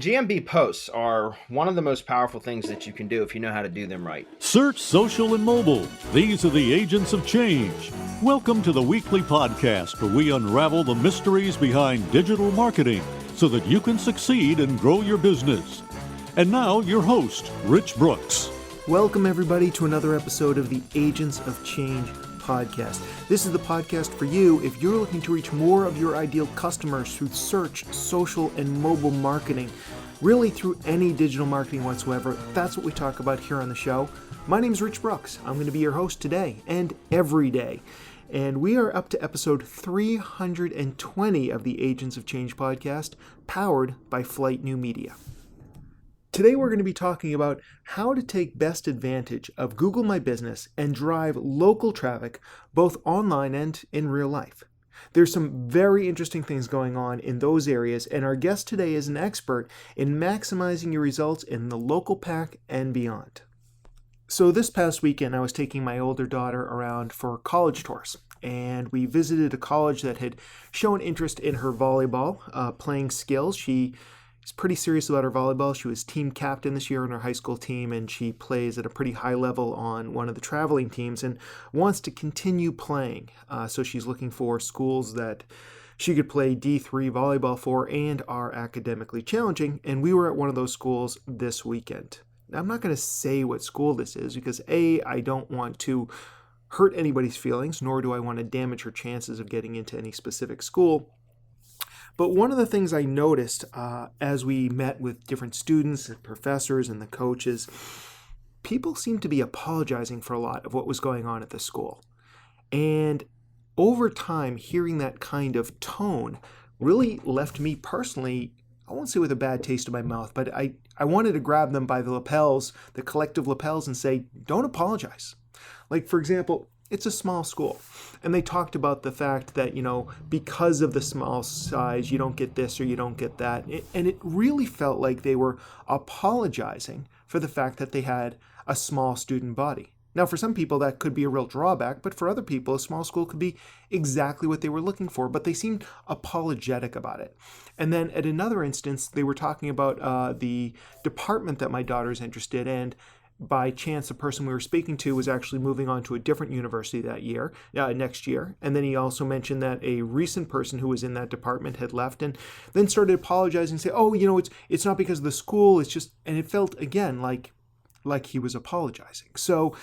GMB Posts are one of the most powerful things that you can do if you know how to do them right. Search, social, and mobile. These are the agents of change. Welcome to the weekly podcast where we unravel the mysteries behind digital marketing so that you can succeed and grow your business. And now, your host, Rich Brooks. Welcome, everybody, to another episode of the Agents of Change podcast. This is the podcast for you if you're looking to reach more of your ideal customers through search, social, and mobile marketing. Really through any digital marketing whatsoever. That's what we talk about here on the show. My name is Rich Brooks. I'm going to be your host today and every day. And we are up to episode 320 of the Agents of Change podcast, powered by Flight New Media. Today we're going to be talking about how to take best advantage of Google My Business and drive local traffic both online and in real life. There's some very interesting things going on in those areas, and our guest today is an expert in maximizing your results in the local pack and beyond. So this past weekend I was taking my older daughter around for college tours, and we visited a college that had shown interest in her volleyball playing skills. She's pretty serious about her volleyball. She was team captain this year on her high school team, and she plays at a pretty high level on one of the traveling teams and wants to continue playing. So she's looking for schools that she could play D3 volleyball for and are academically challenging. And we were at one of those schools this weekend. Now, I'm not going to say what school this is because I don't want to hurt anybody's feelings, nor do I want to damage her chances of getting into any specific school. But one of the things I noticed as we met with different students and professors and the coaches, people seemed to be apologizing for a lot of what was going on at the school. And over time, hearing that kind of tone really left me personally, I won't say with a bad taste in my mouth, but I wanted to grab them by the lapels, the collective lapels, and say, don't apologize. Like, for example, it's a small school. And they talked about the fact that, because of the small size, you don't get this or you don't get that. And it really felt like they were apologizing for the fact that they had a small student body. Now, for some people, that could be a real drawback, but for other people, a small school could be exactly what they were looking for, but they seemed apologetic about it. And then at another instance, they were talking about the department that my daughter's interested in, and by chance, the person we were speaking to was actually moving on to a different university next year. And then he also mentioned that a recent person who was in that department had left and then started apologizing and say, it's not because of the school. It's just, and it felt again like he was apologizing. So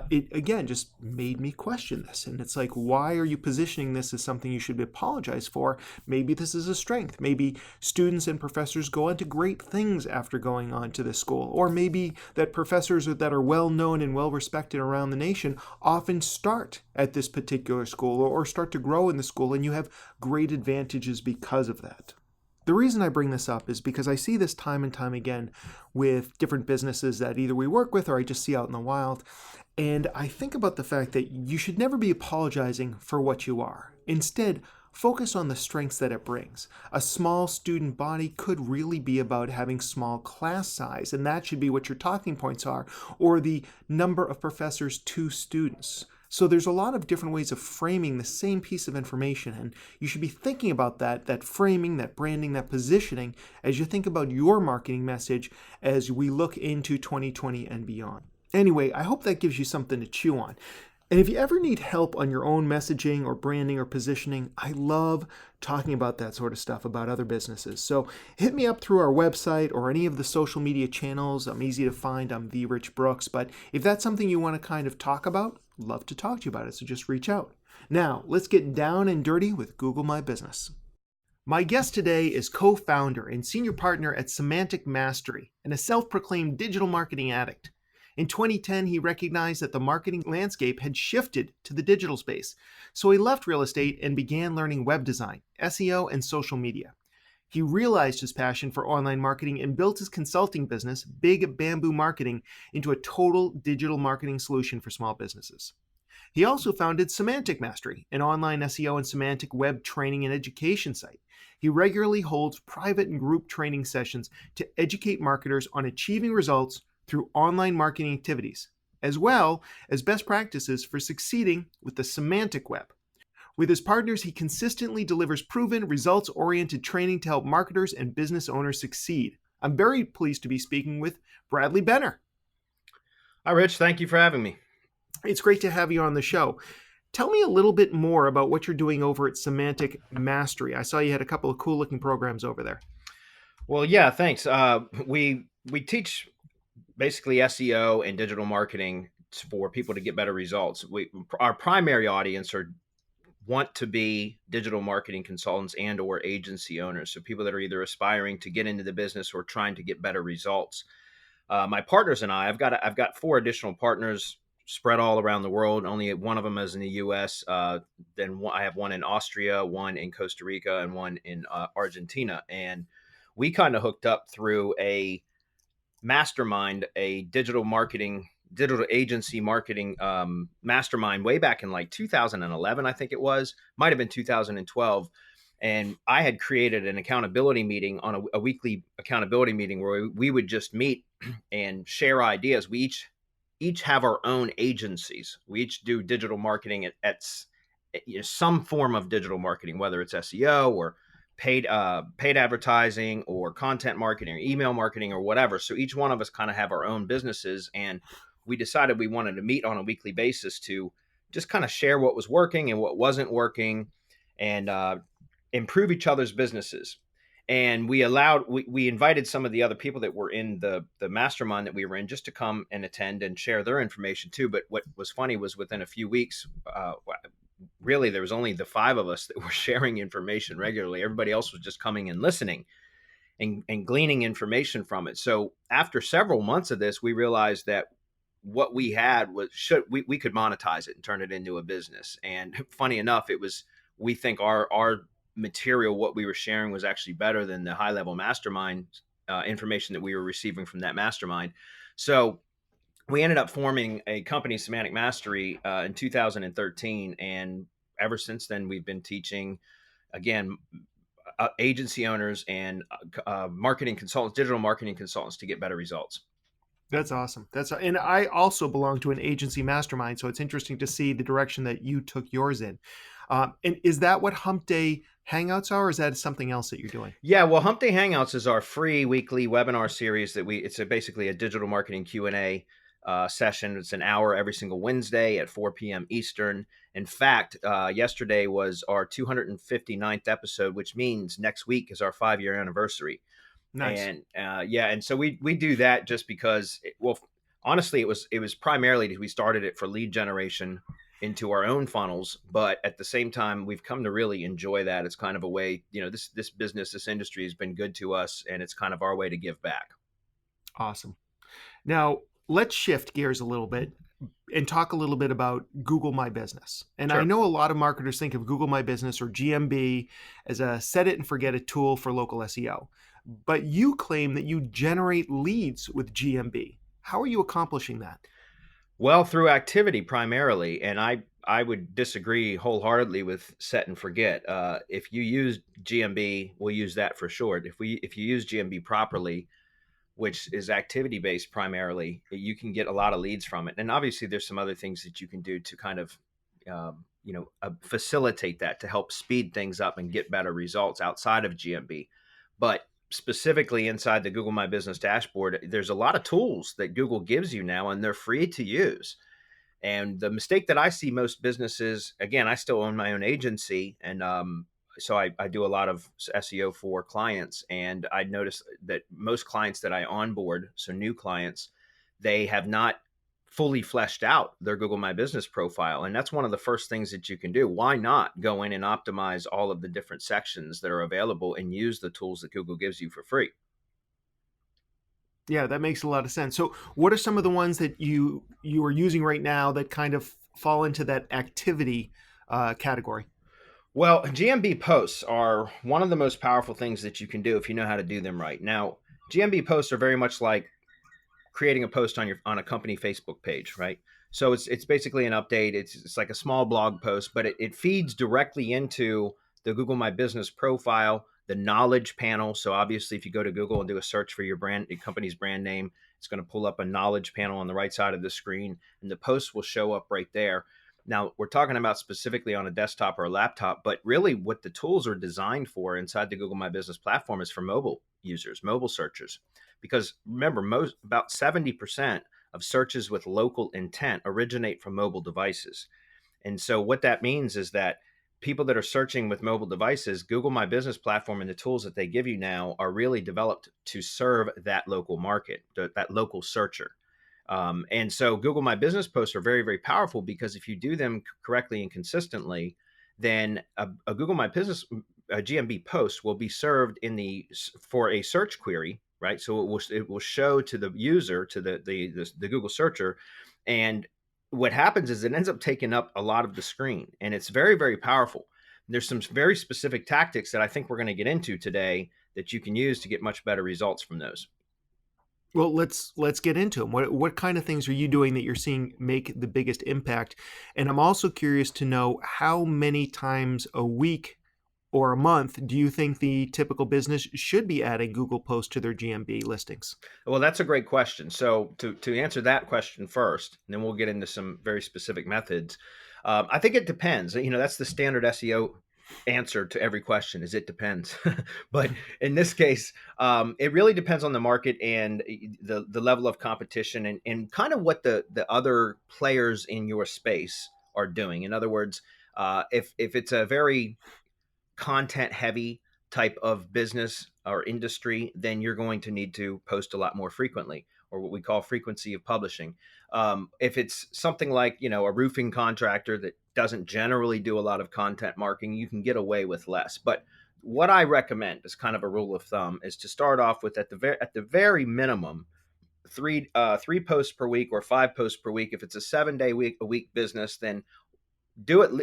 it again just made me question this. And it's like, why are you positioning this as something you should apologize for? Maybe this is a strength. Maybe students and professors go on to great things after going on to this school. Or maybe that professors that are well known and well respected around the nation often start at this particular school or start to grow in the school, and you have great advantages because of that. The reason I bring this up is because I see this time and time again with different businesses that either we work with or I just see out in the wild. And I think about the fact that you should never be apologizing for what you are. Instead, focus on the strengths that it brings. A small student body could really be about having small class size, and that should be what your talking points are, or the number of professors to students. So there's a lot of different ways of framing the same piece of information, and you should be thinking about that framing, that branding, that positioning as you think about your marketing message as we look into 2020 and beyond. Anyway, I hope that gives you something to chew on. And if you ever need help on your own messaging or branding or positioning, I love talking about that sort of stuff about other businesses. So hit me up through our website or any of the social media channels. I'm easy to find. I'm The Rich Brooks. But if that's something you want to kind of talk about, I'd love to talk to you about it. So just reach out. Now, let's get down and dirty with Google My Business. My guest today is co-founder and senior partner at Semantic Mastery and a self-proclaimed digital marketing addict. In 2010, he recognized that the marketing landscape had shifted to the digital space, so he left real estate and began learning web design, SEO, and social media. He realized his passion for online marketing and built his consulting business, Big Bamboo Marketing, into a total digital marketing solution for small businesses. He also founded Semantic Mastery, an online SEO and semantic web training and education site. He regularly holds private and group training sessions to educate marketers on achieving results through online marketing activities, as well as best practices for succeeding with the semantic web. With his partners, he consistently delivers proven, results-oriented training to help marketers and business owners succeed. I'm very pleased to be speaking with Bradley Benner. Hi, Rich. Thank you for having me. It's great to have you on the show. Tell me a little bit more about what you're doing over at Semantic Mastery. I saw you had a couple of cool looking programs over there. Well, yeah, thanks. We teach basically SEO and digital marketing for people to get better results. Our primary audience want to be digital marketing consultants and or agency owners, so people that are either aspiring to get into the business or trying to get better results. My partners and I've got four additional partners spread all around the world. Only one of them is in the U.S. I have one in Austria, one in Costa Rica, and one in Argentina. And we kind of hooked up through a mastermind, a digital agency marketing mastermind way back in like 2011, I think it was, might have been 2012. And I had created an accountability meeting on a weekly accountability meeting where we would just meet and share ideas. We each have our own agencies. We each do digital marketing at some form of digital marketing, whether it's SEO or paid advertising or content marketing or email marketing or whatever. So each one of us kind of have our own businesses, and we decided we wanted to meet on a weekly basis to just kind of share what was working and what wasn't working, and improve each other's businesses. And we invited some of the other people that were in the mastermind that we were in just to come and attend and share their information too. But what was funny was within a few weeks, really there was only the five of us that were sharing information regularly. Everybody else was just coming and listening and gleaning information from it. So after several months of this, we realized that what we had was we could monetize it and turn it into a business. And funny enough, we think our material, what we were sharing, was actually better than the high level mastermind information that we were receiving from that mastermind. So we ended up forming a company, Semantic Mastery, in 2013. And ever since then, we've been teaching, again, agency owners and marketing consultants, digital marketing consultants, to get better results. That's awesome. And I also belong to an agency mastermind, so it's interesting to see the direction that you took yours in. And is that what Hump Day Hangouts are, or is that something else that you're doing? Yeah, well, Hump Day Hangouts is our free weekly webinar series it's basically a digital marketing Q&A session. It's an hour every single Wednesday at 4 p.m. Eastern. In fact, yesterday was our 259th episode, which means next week is our 5-year anniversary. Nice. And and so we do that just because, honestly, it was primarily, we started it for lead generation into our own funnels, but at the same time, we've come to really enjoy that. It's kind of a way, this business, this industry has been good to us, and it's kind of our way to give back. Awesome. Now, let's shift gears a little bit and talk a little bit about Google My Business. And Sure. I know a lot of marketers think of Google My Business, or GMB, as a set it and forget it tool for local SEO. But you claim that you generate leads with GMB. How are you accomplishing that? Well, through activity primarily, and I would disagree wholeheartedly with set and forget. If you use GMB, we'll use that for short. If you use GMB properly, which is activity based primarily, you can get a lot of leads from it. And obviously, there's some other things that you can do to kind of facilitate that, to help speed things up and get better results outside of GMB. But specifically inside the Google My Business dashboard, there's a lot of tools that Google gives you now, and they're free to use. And the mistake that I see most businesses, again, I still own my own agency, and so I do a lot of SEO for clients, and I notice that most clients that I onboard, so new clients, they have not fully fleshed out their Google My Business profile. And that's one of the first things that you can do. Why not go in and optimize all of the different sections that are available and use the tools that Google gives you for free? Yeah, that makes a lot of sense. So what are some of the ones that you are using right now that kind of fall into that activity category? Well, GMB posts are one of the most powerful things that you can do if you know how to do them right. Now, GMB posts are very much like creating a post on a company Facebook page, right? So it's basically an update. It's like a small blog post, but it feeds directly into the Google My Business profile, the knowledge panel. So obviously, if you go to Google and do a search for your company's brand name, it's going to pull up a knowledge panel on the right side of the screen, and the post will show up right there. Now, we're talking about specifically on a desktop or a laptop, but really what the tools are designed for inside the Google My Business platform is for mobile users, mobile searchers, because remember, about 70% of searches with local intent originate from mobile devices. And so what that means is that people that are searching with mobile devices, Google My Business platform and the tools that they give you now are really developed to serve that local market, that local searcher. And so Google My Business posts are very, very powerful because if you do them correctly and consistently, then a Google My Business a GMB post will be served for a search query, right? So it will show to the user, to the Google searcher, and what happens is it ends up taking up a lot of the screen, and it's very, very powerful. There's some very specific tactics that I think we're going to get into today that you can use to get much better results from those. Well, let's get into them. What kind of things are you doing that you're seeing make the biggest impact? And I'm also curious to know how many times a week or a month do you think the typical business should be adding Google Posts to their GMB listings? Well, that's a great question. So to answer that question first, and then we'll get into some very specific methods. I think it depends. That's the standard SEO answer to every question is it depends. But in this case, it really depends on the market and the level of competition and kind of what the other players in your space are doing. In other words, if it's a very content heavy type of business or industry, then you're going to need to post a lot more frequently, or what we call frequency of publishing. If it's something like, a roofing contractor that doesn't generally do a lot of content marketing, you can get away with less. But what I recommend as kind of a rule of thumb is to start off with at the very minimum three posts per week or 5 posts per week. If it's a 7-day a week business, then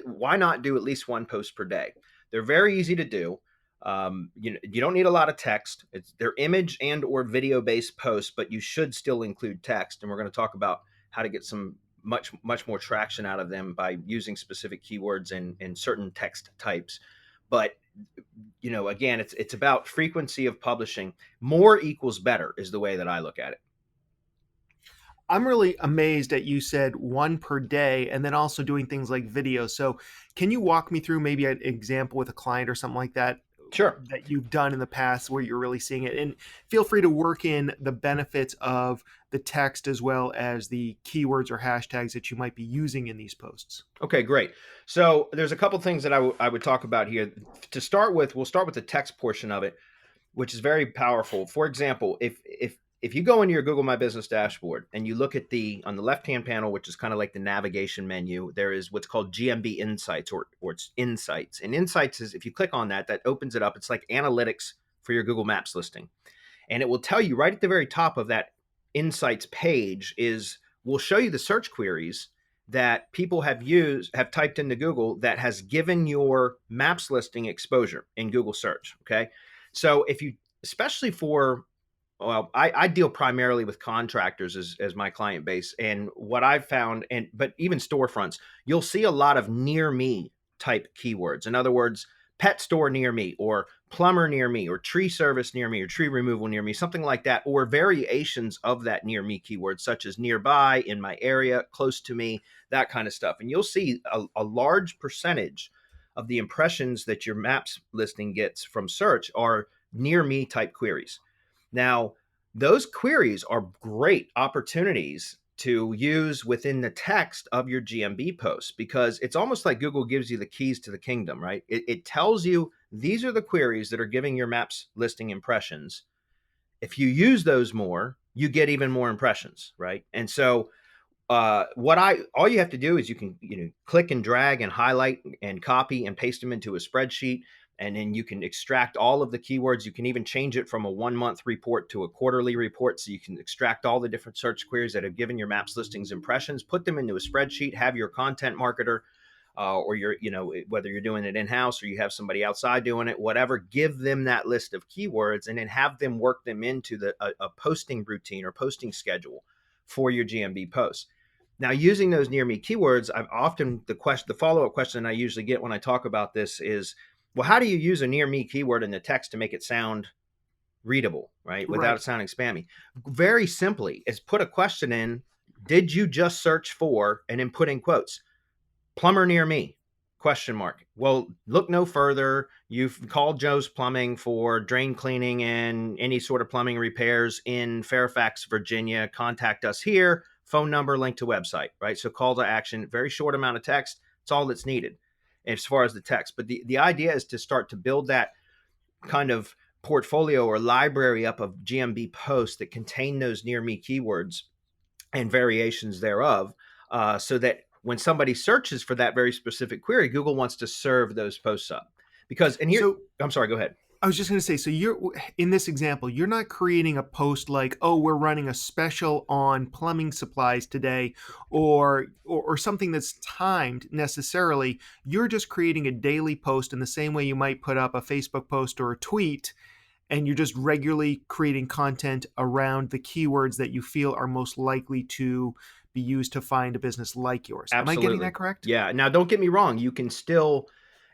why not do at least 1 post per day? They're very easy to do. You don't need a lot of text. They're image and or video based posts, but you should still include text. And we're going to talk about how to get some much more traction out of them by using specific keywords and certain text types. But again, it's about frequency of publishing. More equals better is the way that I look at it. I'm really amazed that you said one per day and then also doing things like video. So can you walk me through maybe an example with a client or something like that Sure. that you've done in the past where you're really seeing it? And feel free to work in the benefits of the text as well as the keywords or hashtags that you might be using in these posts. Okay, great. So there's a couple things that I would talk about here. To start with, we'll start with the text portion of it, which is very powerful. For example, if you go into your Google My Business dashboard and you look at on the left-hand panel, which is kind of like the navigation menu, there is what's called GMB Insights or it's Insights. And Insights is, if you click on that opens it up. It's like analytics for your Google Maps listing. And it will tell you right at the very top of that Insights page will show you the search queries that people have typed into Google that has given your Maps listing exposure in Google search. Okay. So especially for, well, I deal primarily with contractors as my client base. And what I've found, but even storefronts, you'll see a lot of near me type keywords. In other words, pet store near me, or plumber near me, or tree service near me, or tree removal near me, something like that, or variations of that near me keyword, such as nearby, in my area, close to me, that kind of stuff. And you'll see a large percentage of the impressions that your Maps listing gets from search are near me type queries. Now, those queries are great opportunities to use within the text of your GMB posts, because it's almost like Google gives you the keys to the kingdom, right? It tells you these are the queries that are giving your Maps listing impressions. If you use those more, you get even more impressions, right? And so all you have to do is you can click and drag and highlight and copy and paste them into a spreadsheet. And then you can extract all of the keywords. You can even change it from a 1-month report to a quarterly report. So you can extract all the different search queries that have given your Maps listings impressions, put them into a spreadsheet, have your content marketer or whether you're doing it in-house or you have somebody outside doing it, whatever, give them that list of keywords and then have them work them into a posting routine or posting schedule for your GMB posts. Now, using those near me keywords, the follow-up question I usually get when I talk about this is, well, how do you use a near me keyword in the text to make it sound readable, right? Without it sounding spammy? Very simply is put a question in. Did you just search for, and then put in quotes, plumber near me, ? Question mark. Well, look no further. You've called Joe's Plumbing for drain cleaning and any sort of plumbing repairs in Fairfax, Virginia. Contact us here. Phone number, link to website, right? So call to action, very short amount of text. It's all that's needed as far as the text. But the idea is to start to build that kind of portfolio or library up of GMB posts that contain those near me keywords and variations thereof, so that when somebody searches for that very specific query, Google wants to serve those posts up. Because, and here, So I'm sorry, go ahead. I was just going to say, so you're in this example, you're not creating a post like, oh, we're running a special on plumbing supplies today, or something that's timed necessarily. You're just creating a daily post in the same way you might put up a Facebook post or a tweet, and you're just regularly creating content around the keywords that you feel are most likely to be used to find a business like yours. Absolutely. Am I getting that correct? Yeah. Now, don't get me wrong. You can still,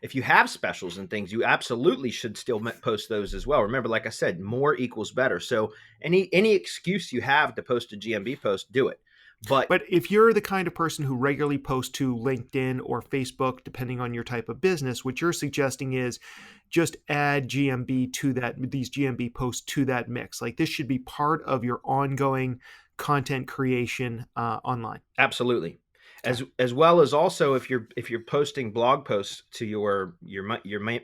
if you have specials and things, you absolutely should still post those as well. Remember, like I said, more equals better. So any excuse you have to post a GMB post, do it. But if you're the kind of person who regularly posts to LinkedIn or Facebook, depending on your type of business, what you're suggesting is just add GMB to these GMB posts to that mix. Like this should be part of your ongoing content creation online. Absolutely. As well as also if you're posting blog posts to your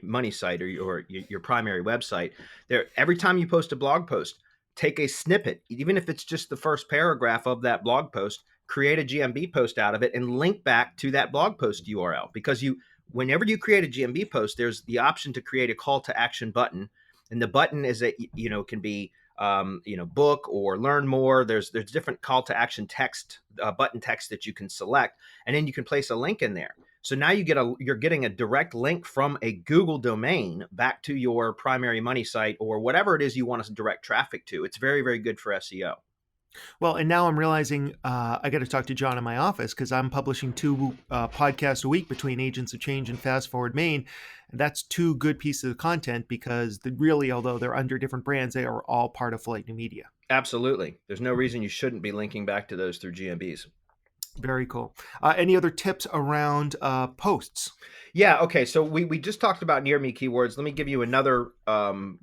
money site or your primary website, there every time you post a blog post, take a snippet, even if it's just the first paragraph of that blog post, create a GMB post out of it and link back to that blog post URL. Because whenever you create a GMB post, there's the option to create a call to action button, and the button is can be book or learn more. There's different call to action text, button text that you can select, and then you can place a link in there. So now you're getting a direct link from a Google domain back to your primary money site or whatever it is you want to direct traffic to. It's very, very good for SEO. Well, and now I'm realizing I got to talk to John in my office because I'm publishing 2 podcasts a week between Agents of Change and Fast Forward Maine. And that's 2 good pieces of content because really, although they're under different brands, they are all part of Flight New Media. Absolutely. There's no reason you shouldn't be linking back to those through GMBs. Very cool. Any other tips around posts? Yeah. Okay. So we just talked about near me keywords. Let me give you another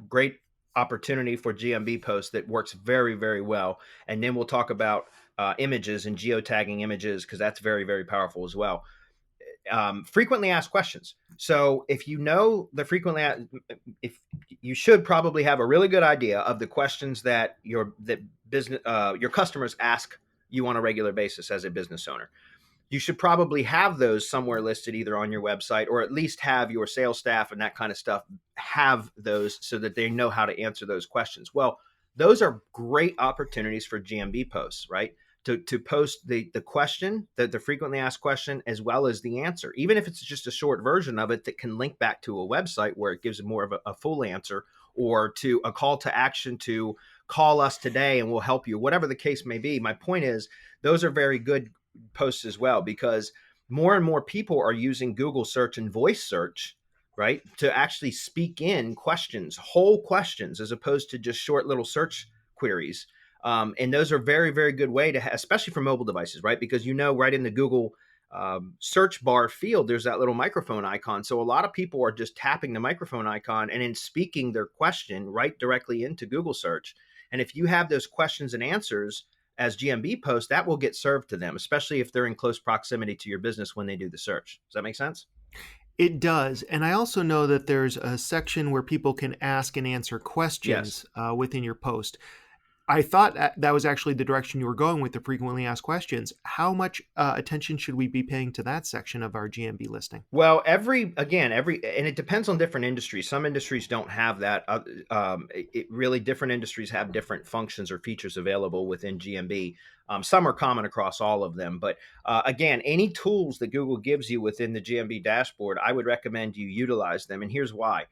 great opportunity for GMB posts that works very, very well. And then we'll talk about images and geotagging images because that's very, very powerful as well. Frequently asked questions. So if you know the if you should probably have a really good idea of the questions that your customers ask you on a regular basis as a business owner. You should probably have those somewhere listed either on your website or at least have your sales staff and that kind of stuff have those so that they know how to answer those questions. Well, those are great opportunities for GMB posts, right? To post the question, the frequently asked question, as well as the answer, even if it's just a short version of it that can link back to a website where it gives more of a full answer, or to a call to action to call us today and we'll help you, whatever the case may be. My point is, those are very good posts as well, because more and more people are using Google search and voice search, right, to actually speak in questions, whole questions, as opposed to just short little search queries. And those are very, very good way to, especially for mobile devices, right? Because right in the Google search bar field, there's that little microphone icon. So a lot of people are just tapping the microphone icon and then speaking their question right directly into Google search. And if you have those questions and answers as GMB posts, that will get served to them, especially if they're in close proximity to your business when they do the search. Does that make sense? It does. And I also know that there's a section where people can ask and answer questions within your post. I thought that was actually the direction you were going with the frequently asked questions. How much attention should we be paying to that section of our GMB listing? Well, and it depends on different industries. Some industries don't have that. Different industries have different functions or features available within GMB. Some are common across all of them. But again, any tools that Google gives you within the GMB dashboard, I would recommend you utilize them. And here's why.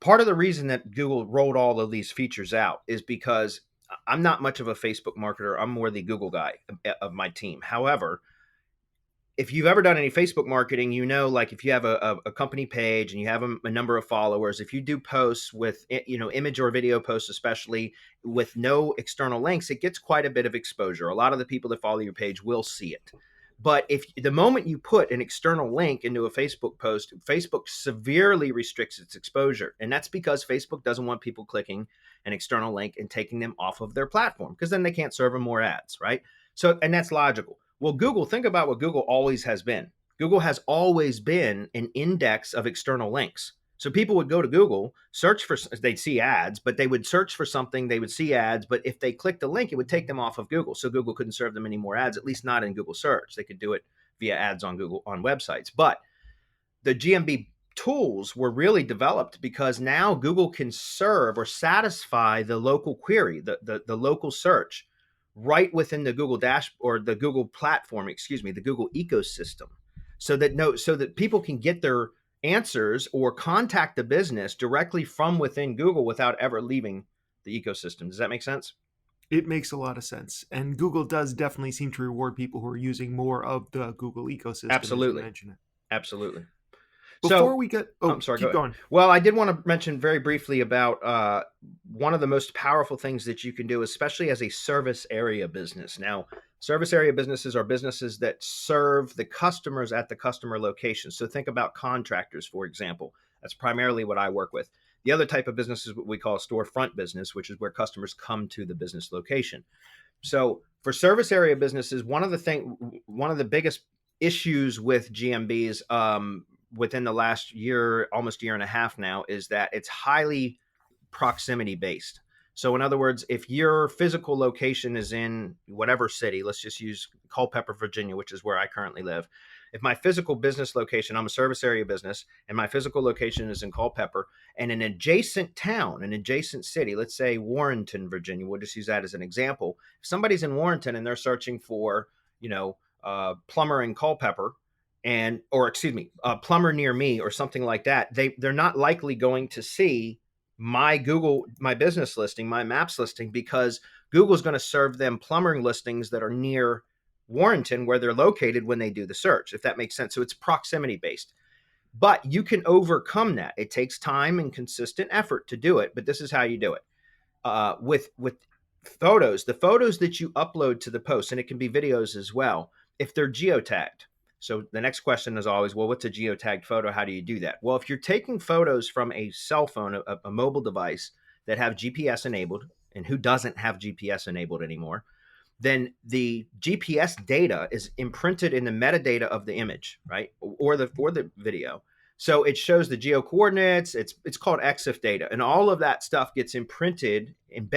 Part of the reason that Google rolled all of these features out is because I'm not much of a Facebook marketer. I'm more the Google guy of my team. However, if you've ever done any Facebook marketing, like if you have a company page and you have a number of followers, if you do posts with, image or video posts, especially with no external links, it gets quite a bit of exposure. A lot of the people that follow your page will see it. But if the moment you put an external link into a Facebook post, Facebook severely restricts its exposure. And that's because Facebook doesn't want people clicking an external link and taking them off of their platform, because then they can't serve them more ads, right? So, and that's logical. Well, Google, think about what Google always has been. Google has always been an index of external links. So people would go to Google, search for, they'd see ads, but they would search for something, they would see ads, but if they clicked the link, it would take them off of Google. So Google couldn't serve them any more ads, at least not in Google search. They could do it via ads on Google, on websites. But the GMB tools were really developed because now Google can serve or satisfy the local query, the local search right within the Google dash or the Google platform, the Google ecosystem. So that people can get their answers or contact the business directly from within Google without ever leaving the ecosystem. Does that make sense? It makes a lot of sense. And Google does definitely seem to reward people who are using more of the Google ecosystem, Absolutely. as you mentioned it. Absolutely. Before we get, I'm sorry, keep going. Well, I did want to mention very briefly about one of the most powerful things that you can do, especially as a service area business. Now, service area businesses are businesses that serve the customers at the customer location. So think about contractors, for example. That's primarily what I work with. The other type of business is what we call a storefront business, which is where customers come to the business location. So for service area businesses, one of the biggest issues with GMBs within the last year, almost year and a half now, is that it's highly proximity based. So in other words, if your physical location is in whatever city, let's just use Culpeper, Virginia, which is where I currently live. If my physical business location, I'm a service area business, and my physical location is in Culpeper, and an adjacent town, an adjacent city, let's say Warrenton, Virginia, we'll just use that as an example. If somebody's in Warrenton and they're searching for, plumber in Culpeper, a plumber near me or something like that, they're not likely going to see my business listing, my maps listing, because Google's going to serve them plumbing listings that are near Warrenton where they're located when they do the search, if that makes sense. So it's proximity based, but you can overcome that. It takes time and consistent effort to do it, but this is how you do it. With photos, the photos that you upload to the post, and it can be videos as well, if they're geotagged. So the next question is always, well, what's a geotagged photo? How do you do that? Well, if you're taking photos from a cell phone, a mobile device that have GPS enabled, and who doesn't have GPS enabled anymore, then the GPS data is imprinted in the metadata of the image, right? Or the video. So it shows the geo coordinates. It's called EXIF data. And all of that stuff gets embedded in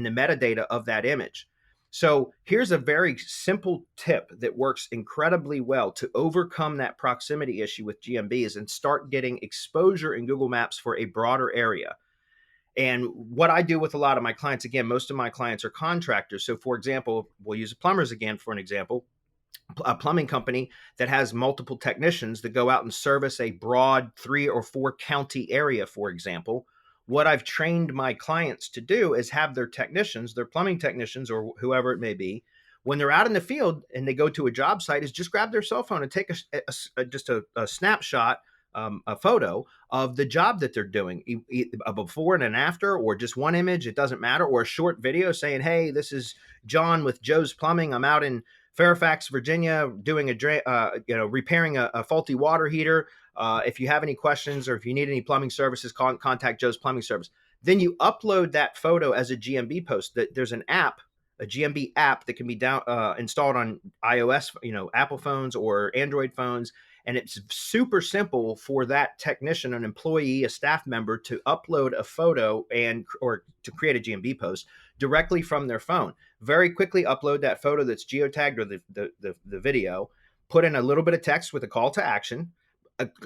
the metadata of that image. So here's a very simple tip that works incredibly well to overcome that proximity issue with GMBs and start getting exposure in Google Maps for a broader area. And what I do with a lot of my clients, again, most of my clients are contractors. So for example, we'll use plumbers again for an example. A plumbing company that has multiple technicians that go out and service a broad 3 or 4 county area, for example. What I've trained my clients to do is have their technicians, their plumbing technicians, or whoever it may be, when they're out in the field and they go to a job site, is just grab their cell phone and take a snapshot, a photo of the job that they're doing, a before and an after, or just one image, it doesn't matter, or a short video saying, hey, this is John with Joe's Plumbing. I'm out in Fairfax, Virginia, doing repairing a faulty water heater. If you have any questions or if you need any plumbing services, contact Joe's Plumbing Service. Then you upload that photo as a GMB post. There's an app, a GMB app that can be installed on iOS, Apple phones or Android phones. And it's super simple for that technician, an employee, a staff member to upload a photo or to create a GMB post directly from their phone. Very quickly upload that photo that's geotagged or the video, put in a little bit of text with a call to action,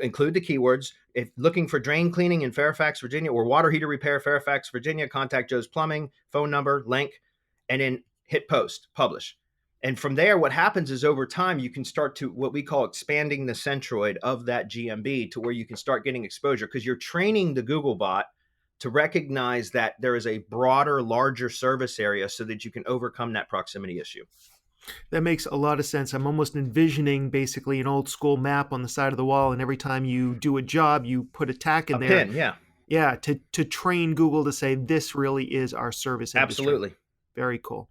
include the keywords. If looking for drain cleaning in Fairfax, Virginia, or water heater repair, Fairfax, Virginia, contact Joe's Plumbing, phone number, link, and then hit post, publish. And from there, what happens is over time, you can start to what we call expanding the centroid of that GMB to where you can start getting exposure because you're training the Google bot to recognize that there is a broader, larger service area so that you can overcome that proximity issue. That makes a lot of sense. I'm almost envisioning basically an old school map on the side of the wall, and every time you do a job, you put a tack in there. Pin, yeah. Yeah, to train Google to say this really is our service industry. Absolutely. Very cool.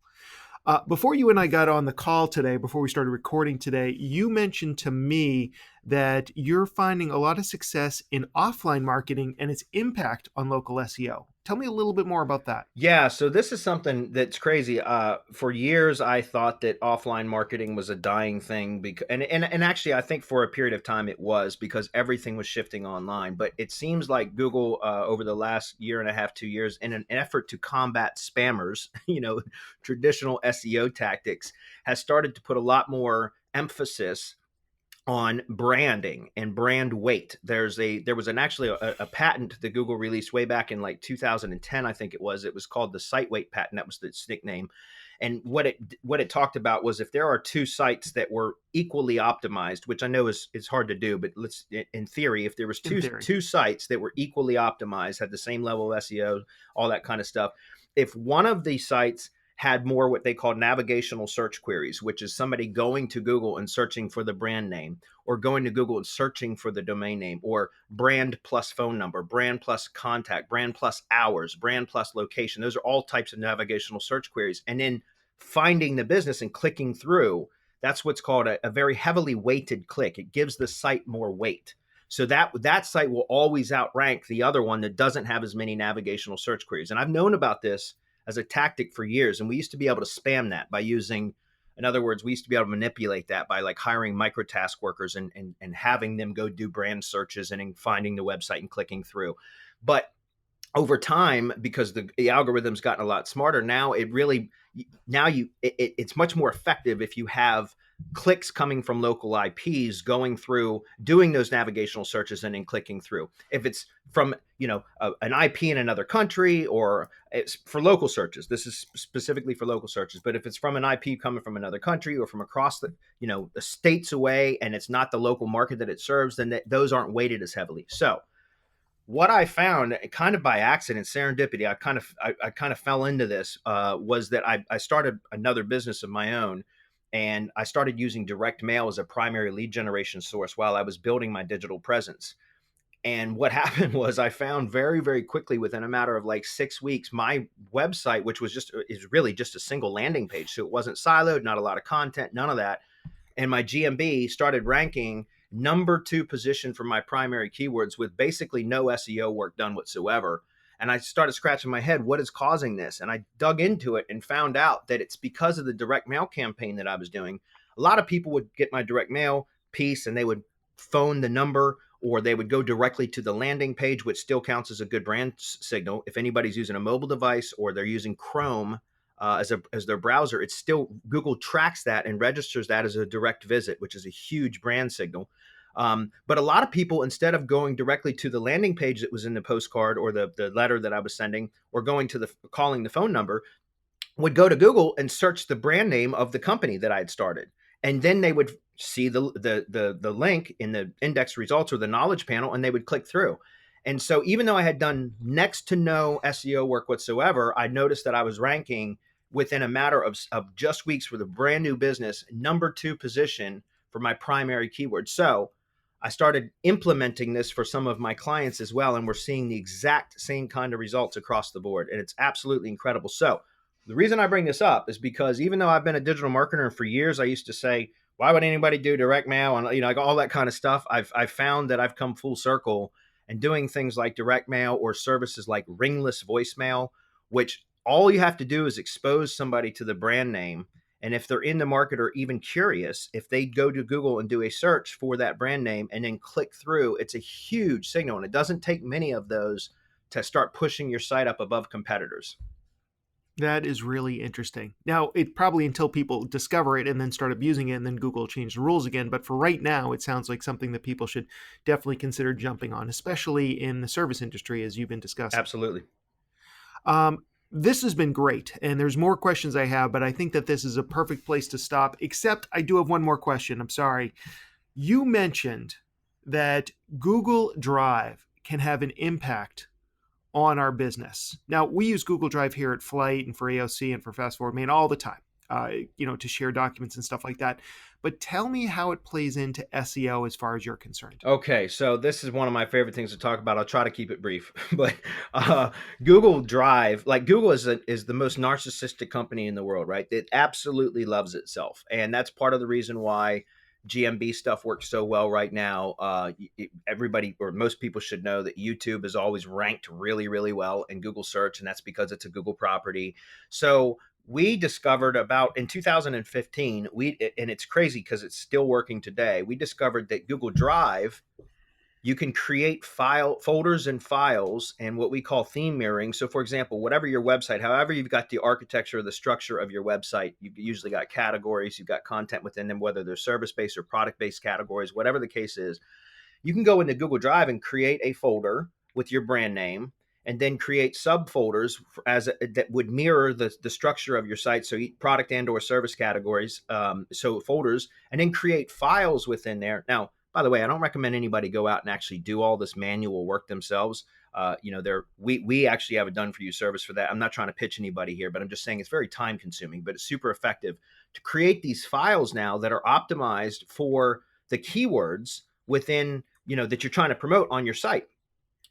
Before you and I got on the call today, before we started recording today, you mentioned to me that you're finding a lot of success in offline marketing and its impact on local SEO. Tell me a little bit more about that. Yeah, so this is something that's crazy. For years, I thought that offline marketing was a dying thing, because, and actually, I think for a period of time it was, because everything was shifting online. But it seems like Google, over the last year and a half, 2 years, in an effort to combat spammers, traditional SEO tactics, has started to put a lot more emphasis on branding and brand weight. There was actually a patent that Google released way back in like 2010, I think it was. It was called the site weight patent. That was its nickname. And what it talked about was, if there are two sites that were equally optimized, which I know is hard to do, but let's, in theory, if there was In theory. two sites that were equally optimized, had the same level of SEO, all that kind of stuff, if one of the sites had more what they call navigational search queries, which is somebody going to Google and searching for the brand name, or going to Google and searching for the domain name, or brand plus phone number, brand plus contact, brand plus hours, brand plus location. Those are all types of navigational search queries. And then finding the business and clicking through, that's what's called a very heavily weighted click. It gives the site more weight. So that site will always outrank the other one that doesn't have as many navigational search queries. And I've known about this as a tactic for years. And we used to be able to spam that by using, in other words, we used to be able to manipulate that by like hiring micro task workers and having them go do brand searches and finding the website and clicking through. But over time, because the algorithm's gotten a lot smarter, now it's much more effective if you have clicks coming from local IPs going through, doing those navigational searches and then clicking through. If it's from an IP in another country, or it's for local searches, this is specifically for local searches. But if it's from an IP coming from another country or from across the states away, and it's not the local market that it serves, then those aren't weighted as heavily. So what I found, kind of by accident, serendipity, I kind of fell into this, was that I started another business of my own, and I started using direct mail as a primary lead generation source while I was building my digital presence. And what happened was, I found very, very quickly, within a matter of like 6 weeks, my website, which is really just a single landing page, so it wasn't siloed, not a lot of content, none of that, and my GMB started ranking number 2 position for my primary keywords with basically no SEO work done whatsoever. And I started scratching my head, what is causing this? And I dug into it and found out that it's because of the direct mail campaign that I was doing. A lot of people would get my direct mail piece and they would phone the number, or they would go directly to the landing page, which still counts as a good brand signal. If anybody's using a mobile device or they're using Chrome as their browser, it's still, Google tracks that and registers that as a direct visit, which is a huge brand signal. But a lot of people, instead of going directly to the landing page that was in the postcard or the letter that I was sending, or going to calling the phone number, would go to Google and search the brand name of the company that I had started. And then they would see the link in the index results or the knowledge panel, and they would click through. And so even though I had done next to no SEO work whatsoever, I noticed that I was ranking within a matter of just weeks with a brand new business, number 2 position for my primary keyword. So I started implementing this for some of my clients as well, and we're seeing the exact same kind of results across the board. And it's absolutely incredible. So the reason I bring this up is because, even though I've been a digital marketer for years, I used to say, why would anybody do direct mail and like all that kind of stuff? I've found that I've come full circle, and doing things like direct mail or services like ringless voicemail, which all you have to do is expose somebody to the brand name. And if they're in the market or even curious, if they go to Google and do a search for that brand name and then click through, it's a huge signal. And it doesn't take many of those to start pushing your site up above competitors. That is really interesting. Now, it probably, until people discover it and then start abusing it, and then Google change the rules again. But for right now, it sounds like something that people should definitely consider jumping on, especially in the service industry, as you've been discussing. Absolutely. This has been great, and there's more questions I have, but I think that this is a perfect place to stop, except I do have one more question. I'm sorry. You mentioned that Google Drive can have an impact on our business. Now, we use Google Drive here at Flight and for AOC and for Fast Forward Main all the time. to share documents and stuff like that. But tell me how it plays into SEO as far as you're concerned. Okay, so this is one of my favorite things to talk about. I'll try to keep it brief, but uh, Google Drive, like Google is the most narcissistic company in the world, right? It absolutely loves itself, and that's part of the reason why GMB stuff works so well right now. Everybody or most people should know that YouTube is always ranked really, really well in Google search, and that's because it's a Google property. So we discovered about in 2015 and it's crazy because it's still working today. We discovered that Google Drive, you can create file folders and files and what we call theme mirroring. So for example, whatever your website, however you've got the architecture or the structure of your website, you've usually got categories, you've got content within them, whether they're service-based or product-based categories, whatever the case is. You can go into Google Drive and create a folder with your brand name, and then create subfolders that would mirror the structure of your site. So product and or service categories, so folders, and then create files within there. Now, by the way, I don't recommend anybody go out and actually do all this manual work themselves. We actually have a done for you service for that. I'm not trying to pitch anybody here, but I'm just saying it's very time consuming, but it's super effective to create these files now that are optimized for the keywords within, that you're trying to promote on your site.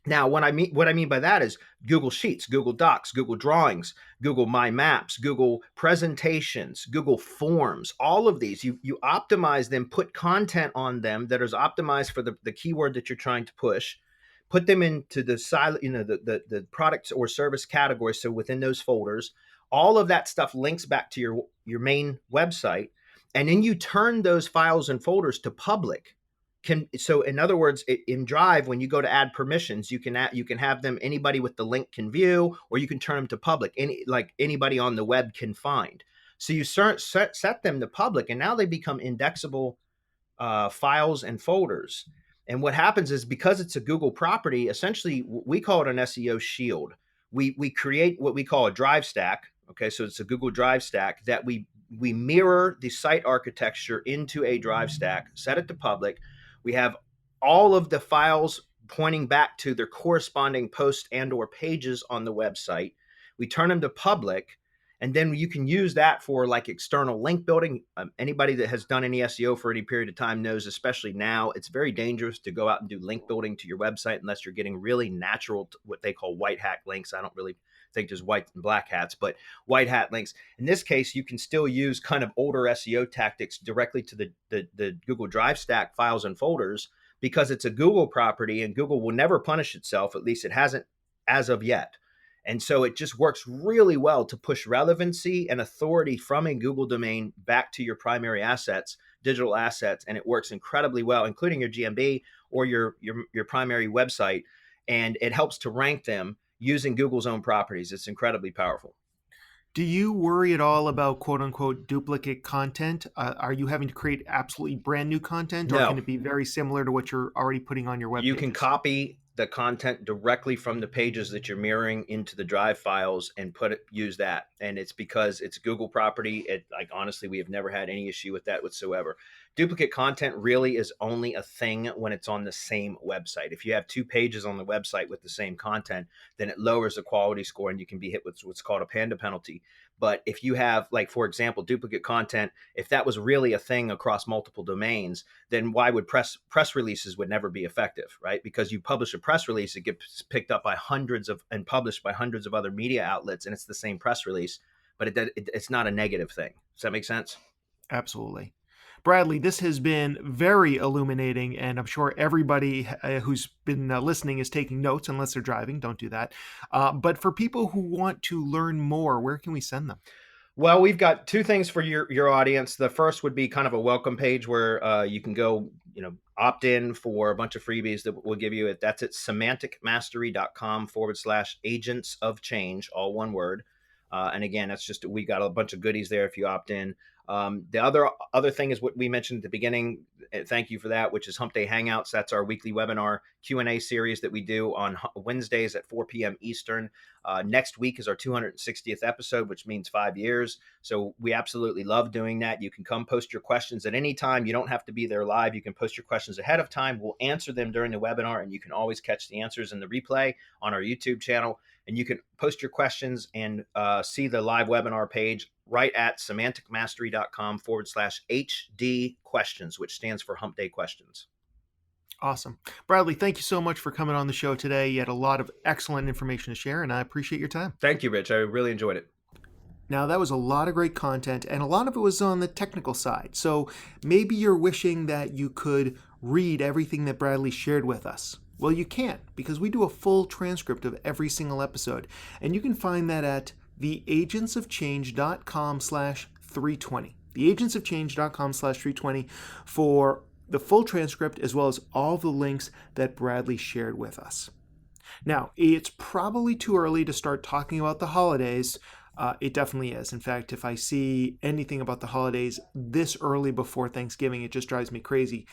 Now, what I mean by that is Google Sheets, Google Docs, Google Drawings, Google My Maps, Google Presentations, Google Forms. All of these, you optimize them, put content on them that is optimized for the keyword that you're trying to push, put them into the the products or service categories. So within those folders, all of that stuff links back to your main website, and then you turn those files and folders to public. So in other words, in Drive, when you go to add permissions, you can have them, anybody with the link can view, or you can turn them to public, anybody on the web can find. So you set them to public, and now they become indexable files and folders. And what happens is, because it's a Google property, essentially we call it an SEO shield. We create what we call a Drive stack. Okay, so it's a Google Drive stack that we mirror the site architecture into a Drive stack, set it to public. We have all of the files pointing back to their corresponding posts and or pages on the website. We turn them to public, and then you can use that for like external link building. Anybody that has done any SEO for any period of time knows, especially now, it's very dangerous to go out and do link building to your website unless you're getting really natural, what they call white hat links. I don't really think there's white and black hats, but white hat links. In this case, you can still use kind of older SEO tactics directly to the Google Drive stack files and folders, because it's a Google property and Google will never punish itself. At least it hasn't as of yet. And so it just works really well to push relevancy and authority from a Google domain back to your primary assets, digital assets. And it works incredibly well, including your GMB or your primary website. And it helps to rank them using Google's own properties. It's incredibly powerful. Do you worry at all about quote unquote duplicate content? Are you having to create absolutely brand new content, or No. can it be very similar to what you're already putting on your web You pages? can copy the content directly from the pages that you're mirroring into the Drive files and use that. And it's because it's Google property. Honestly, we have never had any issue with that whatsoever. Duplicate content really is only a thing when it's on the same website. If you have two pages on the website with the same content, then it lowers the quality score and you can be hit with what's called a panda penalty. But if you have, like, for example, duplicate content, if that was really a thing across multiple domains, then why would press releases would never be effective, right? Because you publish a press release, it gets picked up by and published by hundreds of other media outlets, and it's the same press release, but it's not a negative thing. Does that make sense? Absolutely. Bradley, this has been very illuminating, and I'm sure everybody who's been listening is taking notes, unless they're driving. Don't do that. But for people who want to learn more, where can we send them? Well, we've got two things for your audience. The first would be kind of a welcome page where you can go, opt in for a bunch of freebies that we'll give you. That's at semanticmastery.com/agents of change, all one word. And again, that's just, we got a bunch of goodies there if you opt in. The other thing is what we mentioned at the beginning. Thank you for that, which is Hump Day Hangouts. That's our weekly webinar Q&A series that we do on Wednesdays at 4 p.m. Eastern. Next week is our 260th episode, which means 5 years. So we absolutely love doing that. You can come post your questions at any time. You don't have to be there live. You can post your questions ahead of time. We'll answer them during the webinar, and you can always catch the answers in the replay on our YouTube channel. And you can post your questions and see the live webinar page right at semanticmastery.com/HD questions, which stands for Hump Day Questions. Awesome. Bradley, thank you so much for coming on the show today. You had a lot of excellent information to share, and I appreciate your time. Thank you, Rich. I really enjoyed it. Now, that was a lot of great content, and a lot of it was on the technical side. So maybe you're wishing that you could read everything that Bradley shared with us. Well, you can't, because we do a full transcript of every single episode, and you can find that at theagentsofchange.com/320. theagentsofchange.com/320 for the full transcript, as well as all the links that Bradley shared with us. Now, it's probably too early to start talking about the holidays. It definitely is. In fact, if I see anything about the holidays this early before Thanksgiving, it just drives me crazy.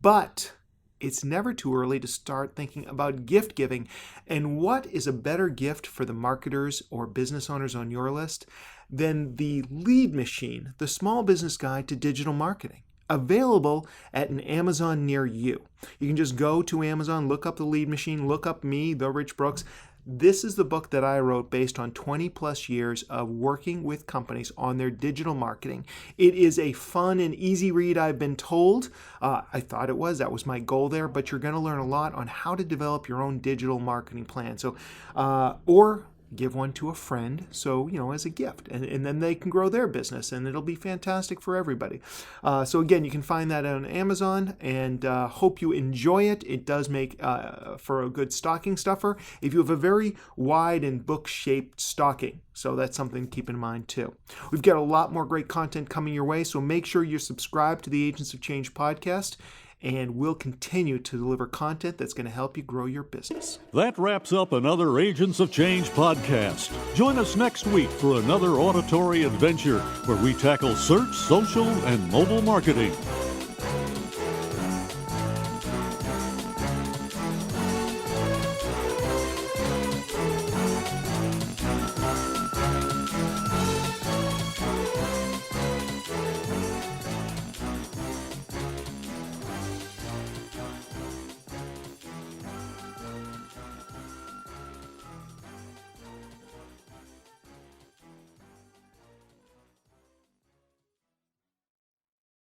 But it's never too early to start thinking about gift giving. And what is a better gift for the marketers or business owners on your list than the Lead Machine, the Small Business Guide to Digital Marketing? Available at an Amazon near you. You can just go to Amazon, look up the Lead Machine, look up me, The Rich Brooks. This is the book that I wrote based on 20 plus years of working with companies on their digital marketing. It is a fun and easy read, I've been told. I thought it was. That was my goal there. But you're going to learn a lot on how to develop your own digital marketing plan. So, or give one to a friend, so, as a gift, and then they can grow their business, and it'll be fantastic for everybody. So again, you can find that on Amazon, and hope you enjoy it. It does make for a good stocking stuffer if you have a very wide and book-shaped stocking. So that's something to keep in mind too. We've got a lot more great content coming your way, so make sure you're subscribed to the Agents of Change podcast, and we'll continue to deliver content that's going to help you grow your business. That wraps up another Agents of Change podcast. Join us next week for another auditory adventure where we tackle search, social, and mobile marketing.